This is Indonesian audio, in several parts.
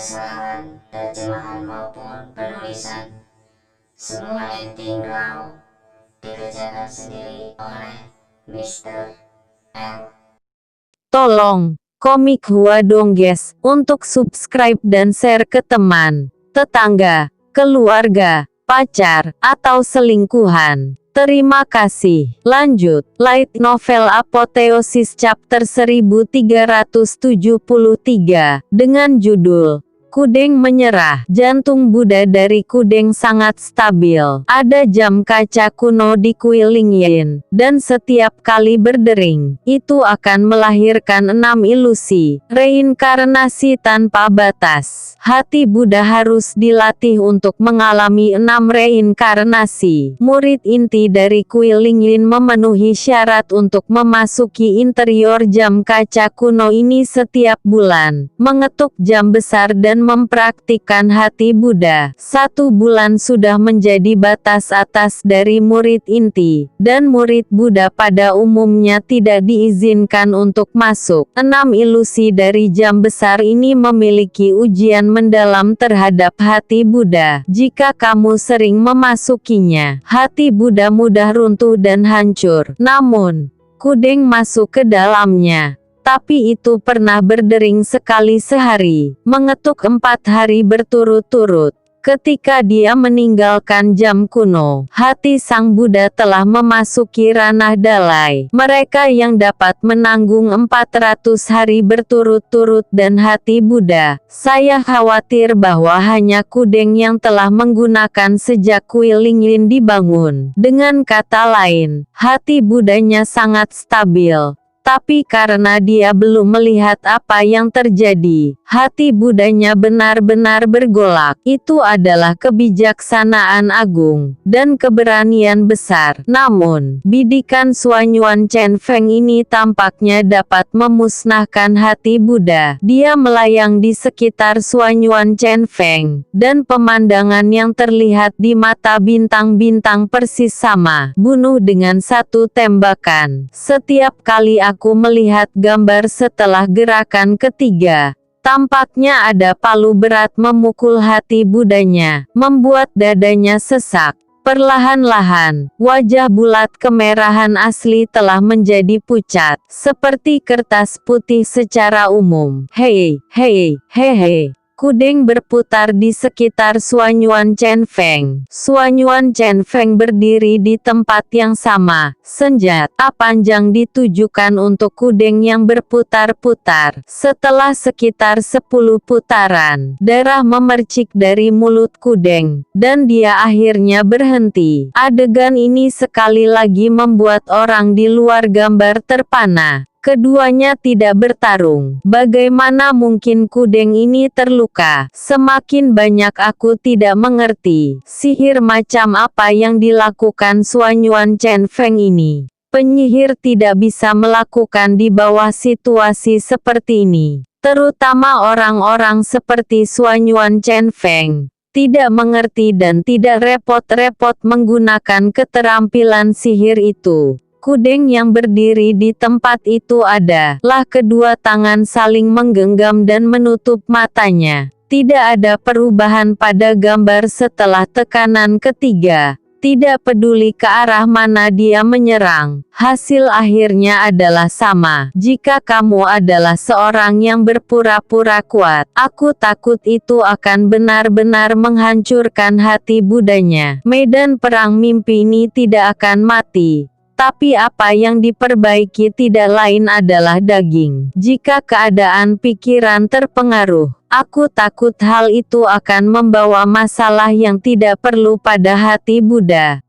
kesalahan terjemahan maupun penulisan. Semua editing raw dikerjakan sendiri oleh Mr. L. Tolong, Komik Hua dong guys, untuk subscribe dan share ke teman, tetangga, keluarga, pacar, atau selingkuhan. Terima kasih. Lanjut, Light Novel Apotheosis Chapter 1373, dengan judul Kudeng Menyerah. Jantung Buddha dari Kudeng sangat stabil. Ada jam kaca kuno di Kuiling Yin, dan setiap kali berdering, itu akan melahirkan 6 ilusi, reinkarnasi tanpa batas. Hati Buddha harus dilatih untuk mengalami 6 reinkarnasi. Murid inti dari Kuiling Yin memenuhi syarat untuk memasuki interior jam kaca kuno ini setiap bulan, mengetuk jam besar dan mempraktikkan hati Buddha. 1 bulan sudah menjadi batas atas dari murid inti, dan murid Buddha pada umumnya tidak diizinkan untuk masuk. 6 ilusi dari jam besar ini memiliki ujian mendalam terhadap hati Buddha. Jika kamu sering memasukinya, hati Buddha mudah runtuh dan hancur. Namun, Kudeng masuk ke dalamnya. Tapi itu pernah berdering sekali sehari, mengetuk 4 hari berturut-turut. Ketika dia meninggalkan jam kuno, hati Sang Buddha telah memasuki ranah dalai. Mereka yang dapat menanggung 400 hari berturut-turut dan hati Buddha. Saya khawatir bahwa hanya Kudeng yang telah menggunakan sejak Kuiling Yin dibangun. Dengan kata lain, hati Buddhanya sangat stabil. Tapi karena dia belum melihat apa yang terjadi, hati Buddhanya benar-benar bergolak. Itu adalah kebijaksanaan agung, dan keberanian besar. Namun, bidikan Suanyuan Chen Feng ini tampaknya dapat memusnahkan hati Buddha. Dia melayang di sekitar Suanyuan Chen Feng, dan pemandangan yang terlihat di mata bintang-bintang persis sama. Bunuh dengan 1 tembakan. Setiap kali aku melihat gambar setelah gerakan ketiga, tampaknya ada palu berat memukul hati Buddhanya, membuat dadanya sesak. Perlahan-lahan, wajah bulat kemerahan asli telah menjadi pucat, seperti kertas putih secara umum. Hei, hei, hei. Kudeng berputar di sekitar Suanyuan Chen Feng. Suanyuan Chen Feng berdiri di tempat yang sama. Senjata panjang ditujukan untuk Kudeng yang berputar-putar. Setelah sekitar 10 putaran, darah memercik dari mulut Kudeng, dan dia akhirnya berhenti. Adegan ini sekali lagi membuat orang di luar gambar terpana. Keduanya tidak bertarung. Bagaimana mungkin Kudeng ini terluka? Semakin banyak aku tidak mengerti. Sihir macam apa yang dilakukan Suanyuan Chen Feng ini? Penyihir tidak bisa melakukan di bawah situasi seperti ini. Terutama orang-orang seperti Suanyuan Chen Feng. Tidak mengerti dan tidak repot-repot menggunakan keterampilan sihir itu. Kudeng yang berdiri di tempat itu adalah kedua tangan saling menggenggam dan menutup matanya. Tidak ada perubahan pada gambar setelah tekanan ketiga. Tidak peduli ke arah mana dia menyerang, hasil akhirnya adalah sama. Jika kamu adalah seorang yang berpura-pura kuat, aku takut itu akan benar-benar menghancurkan hati Buddhanya. Medan perang mimpi ini tidak akan mati. Tapi apa yang diperbaiki tidak lain adalah daging. Jika keadaan pikiran terpengaruh, aku takut hal itu akan membawa masalah yang tidak perlu pada hati Buddha.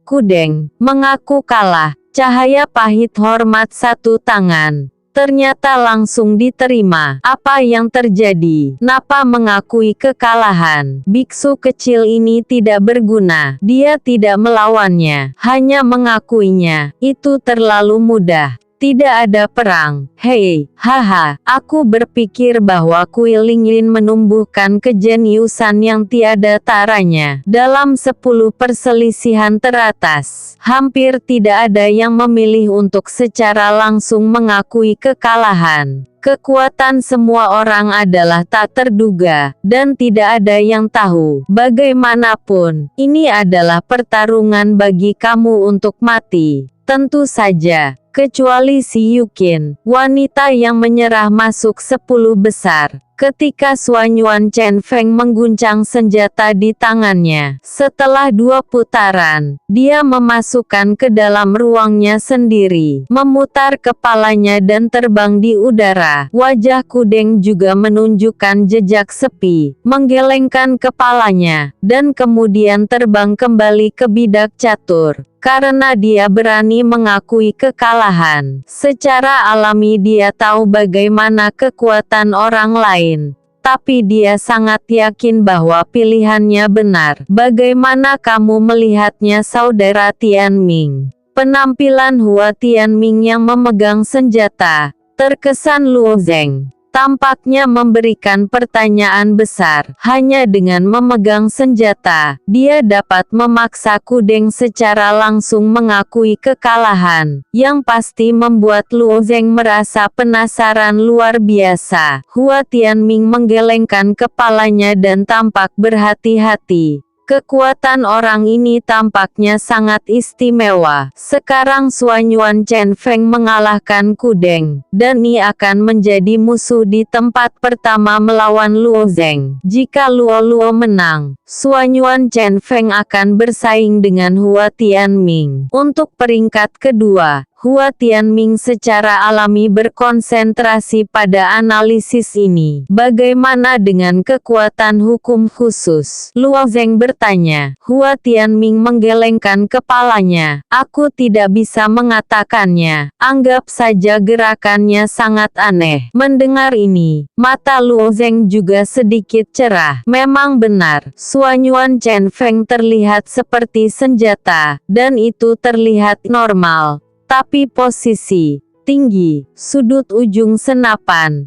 Kudeng mengaku kalah. Cahaya pahit hormat 1 tangan. Ternyata langsung diterima. Apa yang terjadi? Napa mengakui kekalahan? Biksu kecil ini tidak berguna. Dia tidak melawannya, hanya mengakuinya. Itu terlalu mudah. Tidak ada perang. Hei, haha, aku berpikir bahwa Kui Lingyin menumbuhkan kejeniusan yang tiada taranya. Dalam 10 perselisihan teratas, hampir tidak ada yang memilih untuk secara langsung mengakui kekalahan. Kekuatan semua orang adalah tak terduga, dan tidak ada yang tahu. Bagaimanapun, ini adalah pertarungan bagi kamu untuk mati. Tentu saja, kecuali si Yukin, wanita yang menyerah masuk 10 besar. Ketika Suanyuan Chen Feng mengguncang senjata di tangannya. Setelah 2 putaran, dia memasukkan ke dalam ruangnya sendiri, memutar kepalanya dan terbang di udara. Wajah Kudeng juga menunjukkan jejak sepi, menggelengkan kepalanya, dan kemudian terbang kembali ke bidak catur. Karena dia berani mengakui kekalahan, secara alami dia tahu bagaimana kekuatan orang lain. Tapi dia sangat yakin bahwa pilihannya benar. Bagaimana kamu melihatnya, saudara Tianming? Penampilan Hua Tianming yang memegang senjata, terkesan Luo Zeng. Tampaknya memberikan pertanyaan besar. Hanya dengan memegang senjata, dia dapat memaksa Kudeng secara langsung mengakui kekalahan, yang pasti membuat Luo Zeng merasa penasaran luar biasa. Hua Tianming menggelengkan kepalanya dan tampak berhati-hati. Kekuatan orang ini tampaknya sangat istimewa. Sekarang Suanyuan Chen Feng mengalahkan Kudeng, dan ia akan menjadi musuh di tempat pertama melawan Luo Zeng. Jika Luo menang, Suanyuan Chen Feng akan bersaing dengan Hua Tianming. Untuk peringkat kedua, Hua Tianming secara alami berkonsentrasi pada analisis ini. Bagaimana dengan kekuatan hukum khusus? Luo Zeng bertanya. Hua Tianming menggelengkan kepalanya. Aku tidak bisa mengatakannya. Anggap saja gerakannya sangat aneh. Mendengar ini, mata Luo Zeng juga sedikit cerah. Memang benar, Suanyuan Chen Feng terlihat seperti senjata, dan itu terlihat normal. Tapi posisi tinggi, sudut ujung senapan,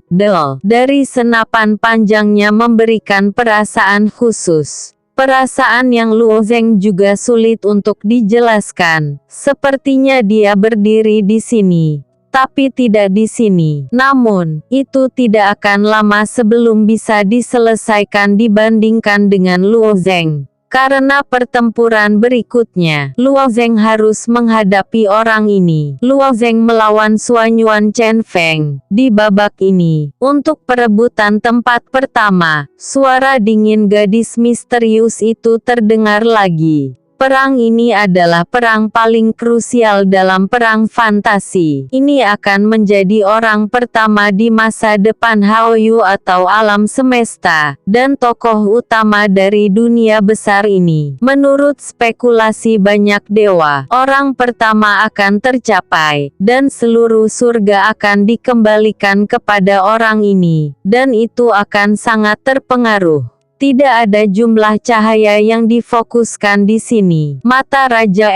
dari senapan panjangnya memberikan perasaan khusus. Perasaan yang Luo Zeng juga sulit untuk dijelaskan. Sepertinya dia berdiri di sini, tapi tidak di sini. Namun, itu tidak akan lama sebelum bisa diselesaikan dibandingkan dengan Luo Zeng. Karena pertempuran berikutnya, Luo Zeng harus menghadapi orang ini. Luo Zeng melawan Suanyuan Chen Feng. Di babak ini, untuk perebutan tempat pertama, suara dingin gadis misterius itu terdengar lagi. Perang ini adalah perang paling krusial dalam perang fantasi. Ini akan menjadi orang pertama di masa depan Haoyu atau alam semesta, dan tokoh utama dari dunia besar ini. Menurut spekulasi banyak dewa, orang pertama akan tercapai, dan seluruh surga akan dikembalikan kepada orang ini, dan itu akan sangat terpengaruh. Tidak ada jumlah cahaya yang difokuskan di sini. Mata Raja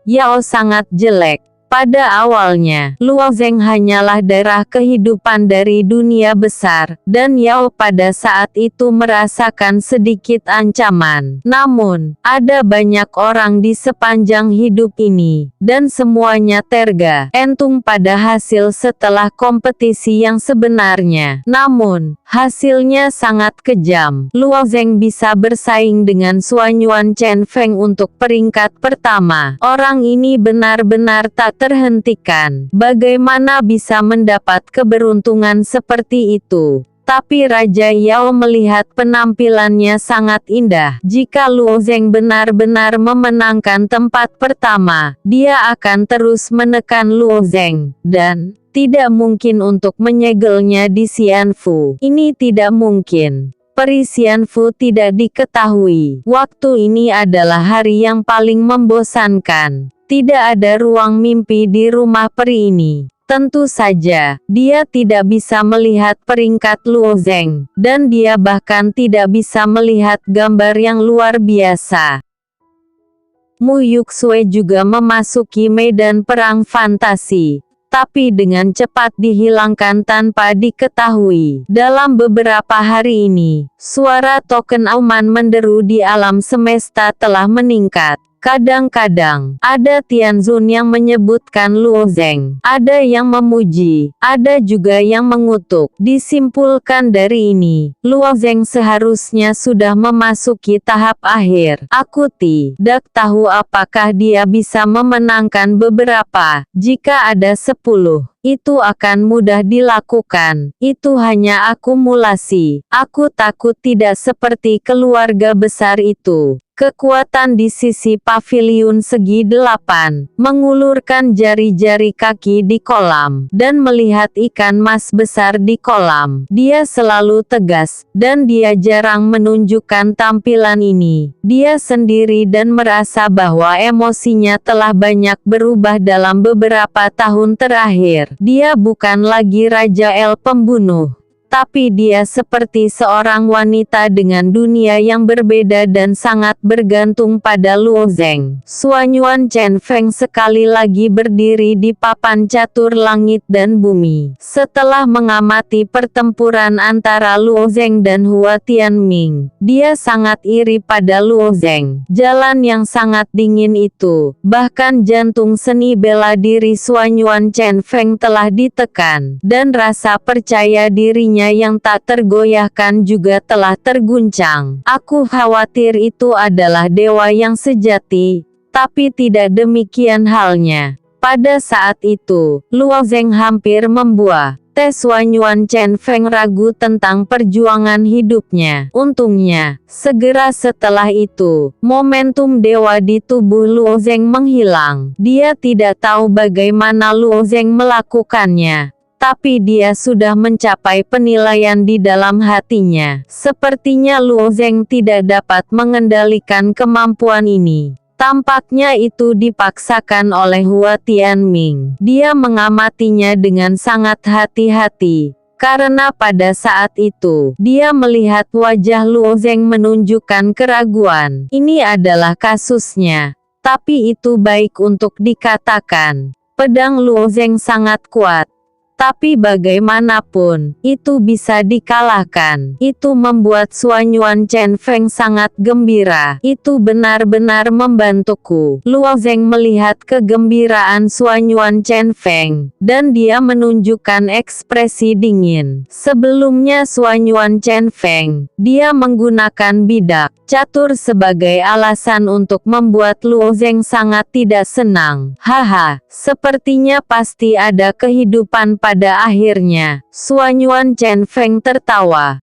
Yao sangat jelek. Pada awalnya, Luo Zeng hanyalah darah kehidupan dari dunia besar, dan Yao pada saat itu merasakan sedikit ancaman. Namun, ada banyak orang di sepanjang hidup ini, dan semuanya tergantung pada hasil setelah kompetisi yang sebenarnya. Namun, hasilnya sangat kejam. Luo Zeng bisa bersaing dengan Suanyuan Chen Feng untuk peringkat pertama. Orang ini benar-benar tak terhentikan. Bagaimana bisa mendapat keberuntungan seperti itu? Tapi Raja Yao melihat penampilannya sangat indah. Jika Luo Zeng benar-benar memenangkan tempat pertama, dia akan terus menekan Luo Zeng, dan tidak mungkin untuk menyegelnya di Xianfu. Ini tidak mungkin. Peri Xianfu tidak diketahui. Waktu ini adalah hari yang paling membosankan. Tidak ada ruang mimpi di rumah peri ini. Tentu saja, dia tidak bisa melihat peringkat Luo Zeng, dan dia bahkan tidak bisa melihat gambar yang luar biasa. Mu Yuxue juga memasuki medan perang fantasi. tapi dengan cepat dihilangkan tanpa diketahui. Dalam beberapa hari ini, suara token auman menderu di alam semesta telah meningkat. Kadang-kadang, ada Tianzun yang menyebutkan Luo Zeng. Ada yang memuji, ada juga yang mengutuk. Disimpulkan dari ini, Luo Zeng seharusnya sudah memasuki tahap akhir. Aku tidak tahu apakah dia bisa memenangkan beberapa. Jika ada 10, itu akan mudah dilakukan. Itu hanya akumulasi. Aku takut tidak seperti keluarga besar itu. Kekuatan di sisi paviliun segi 8, mengulurkan jari-jari kaki di kolam, dan melihat ikan mas besar di kolam. Dia selalu tegas, dan dia jarang menunjukkan tampilan ini. Dia sendiri dan merasa bahwa emosinya telah banyak berubah dalam beberapa tahun terakhir. Dia bukan lagi Raja El Pembunuh. Tapi dia seperti seorang wanita dengan dunia yang berbeda dan sangat bergantung pada Luo Zeng. Suanyuan Chen Feng sekali lagi berdiri di papan catur langit dan bumi. Setelah mengamati pertempuran antara Luo Zeng dan Hua Tianming, dia sangat iri pada Luo Zeng. Jalan yang sangat dingin itu, bahkan jantung seni bela diri Suanyuan Chen Feng telah ditekan, dan rasa percaya dirinya yang tak tergoyahkan juga telah terguncang. Aku khawatir itu adalah dewa yang sejati, tapi tidak demikian halnya. Pada saat itu, Luo Zeng hampir membuah. Suanyuan Chen Feng ragu tentang perjuangan hidupnya. Untungnya, segera setelah itu, momentum dewa di tubuh Luo Zeng menghilang. Dia tidak tahu bagaimana Luo Zeng melakukannya. Tapi dia sudah mencapai penilaian di dalam hatinya. Sepertinya Luo Zeng tidak dapat mengendalikan kemampuan ini. Tampaknya itu dipaksakan oleh Hua Tianming. Dia mengamatinya dengan sangat hati-hati. Karena pada saat itu, dia melihat wajah Luo Zeng menunjukkan keraguan. Ini adalah kasusnya. Tapi itu baik untuk dikatakan. Pedang Luo Zeng sangat kuat. Tapi bagaimanapun, itu bisa dikalahkan. Itu membuat Suanyuan Chen Feng sangat gembira. Itu benar-benar membantuku. Luo Zeng melihat kegembiraan Suanyuan Chen Feng, dan dia menunjukkan ekspresi dingin. Sebelumnya Suanyuan Chen Feng, dia menggunakan bidak catur sebagai alasan untuk membuat Luo Zeng sangat tidak senang. Haha, sepertinya pasti ada kehidupan pada akhirnya. Suanyuan Chen Feng tertawa.